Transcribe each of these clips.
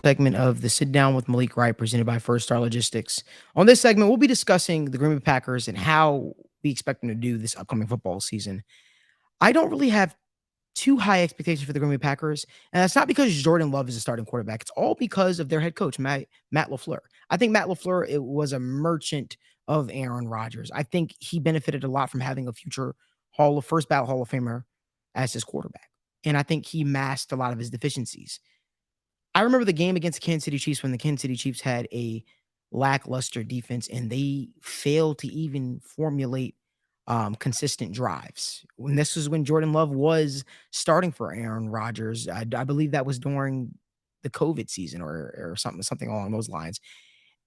segment of the Sit Down with Malik Wright presented by First Star Logistics. On this segment, we'll be discussing the Green Bay Packers and how we expect them to do this upcoming football season. I don't really have too high expectations for the Green Bay Packers, and that's not because Jordan Love is a starting quarterback. It's all because of their head coach, Matt LaFleur. I think Matt LaFleur was a merchant of Aaron Rodgers. I think he benefited a lot from having a future first ballot Hall of Famer as his quarterback, and I think he masked a lot of his deficiencies. I remember the game against the Kansas City Chiefs when the Kansas City Chiefs had a lackluster defense and they failed to even formulate consistent drives. When this was when Jordan Love was starting for Aaron Rodgers, I believe that was during the COVID season or something along those lines.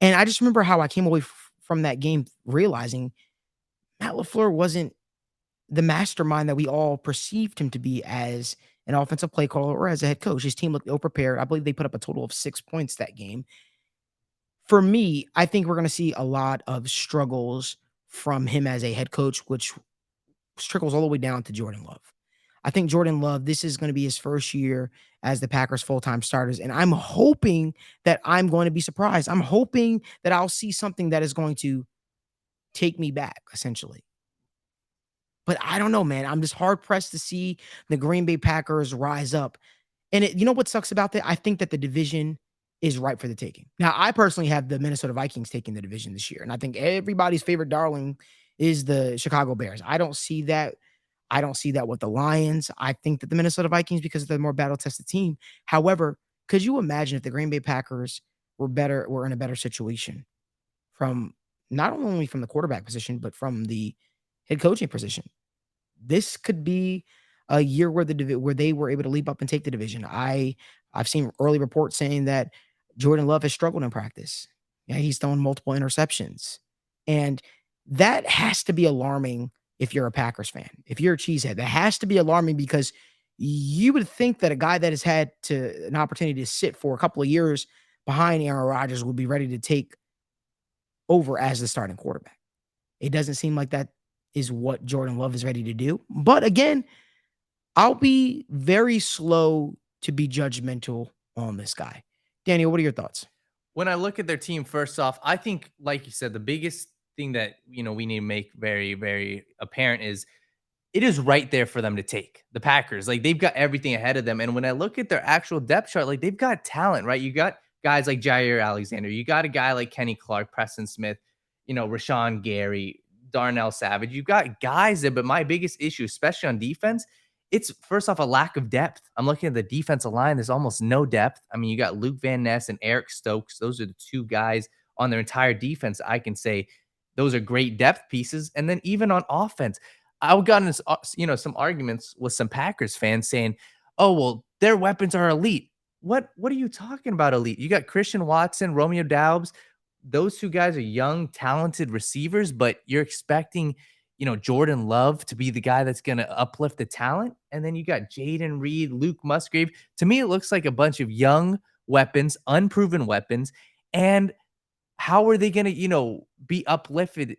And I just remember how I came away from that game realizing Matt LaFleur wasn't the mastermind that we all perceived him to be as an offensive play caller or as a head coach. His team looked ill-prepared. I believe they put up a total of 6 points that game. For me, I think we're going to see a lot of struggles from him as a head coach, which trickles all the way down to Jordan Love. I think Jordan Love, this is going to be his first year as the Packers full-time starters, and I'm hoping that I'm going to be surprised. I'm hoping that I'll see something that is going to take me back, essentially. But I don't know, man. I'm just hard-pressed to see the Green Bay Packers rise up. And you know what sucks about that? I think that the division is ripe for the taking. Now, I personally have the Minnesota Vikings taking the division this year, and I think everybody's favorite darling is the Chicago Bears. I don't see that. I don't see that with the Lions. I think that the Minnesota Vikings, because they're the more battle-tested team. However, could you imagine if the Green Bay Packers were in a better situation from not only from the quarterback position, but from the head coaching position? This could be a year where they were able to leap up and take the division. I've seen early reports saying that Jordan Love has struggled in practice. Yeah, he's thrown multiple interceptions. And that has to be alarming if you're a Packers fan. If you're a cheesehead, that has to be alarming because you would think that a guy that has had an opportunity to sit for a couple of years behind Aaron Rodgers would be ready to take over as the starting quarterback. It doesn't seem like that is what Jordan Love is ready to do. But again, I'll be very slow to be judgmental on this guy. Daniel, what are your thoughts? When I look at their team, first off, I think, like you said, the biggest thing that we need to make very, very apparent is it is right there for them to take. The Packers, like, they've got everything ahead of them. And when I look at their actual depth chart, like, they've got talent, right? You got guys like Jair Alexander. You got a guy like Kenny Clark, Preston Smith, Rashawn Gary, Darnell Savage. You've got guys there, but my biggest issue, especially on defense, it's first off a lack of depth. I'm looking at the defensive line. There's almost no depth. I mean, you got Luke Van Ness and Eric Stokes. Those are the two guys on their entire defense. I can say those are great depth pieces. And then even on offense, I've gotten some arguments with some Packers fans saying, "Oh, well, their weapons are elite." What are you talking about elite? You got Christian Watson, Romeo Doubs. Those two guys are young, talented receivers, but you're expecting Jordan Love to be the guy that's going to uplift the talent. And then you got Jaden Reed, Luke Musgrave. To me, it looks like a bunch of young weapons, unproven weapons. And how are they going to, be uplifted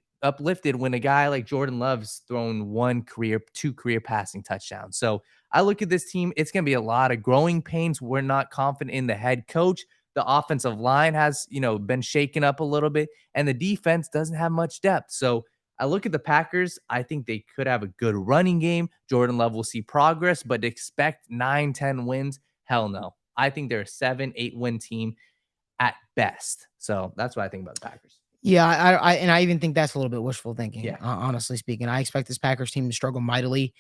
when a guy like Jordan Love's thrown two career passing touchdowns? So I look at this team, it's going to be a lot of growing pains. We're not confident in the head coach. The offensive line has, been shaken up a little bit, and the defense doesn't have much depth. So I look at the Packers. I think they could have a good running game. Jordan Love will see progress, but expect 9-10 wins. Hell no. I think they're a 7-8 win team at best. So that's what I think about the Packers. Yeah, I even think that's a little bit wishful thinking. Yeah. Honestly speaking, I expect this Packers team to struggle mightily.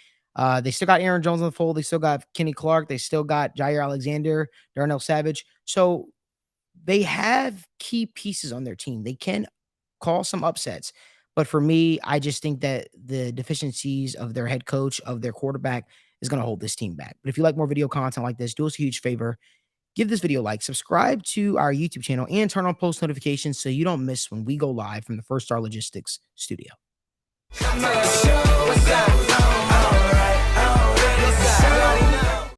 They still got Aaron Jones in the fold. They still got Kenny Clark. They still got Jair Alexander, Darnell Savage. So they have key pieces on their team. They can call some upsets. But for me, I just think that the deficiencies of their head coach, of their quarterback, is going to hold this team back. But if you like more video content like this, do us a huge favor. Give this video a like, subscribe to our YouTube channel, and turn on post notifications so you don't miss when we go live from the First Star Logistics studio.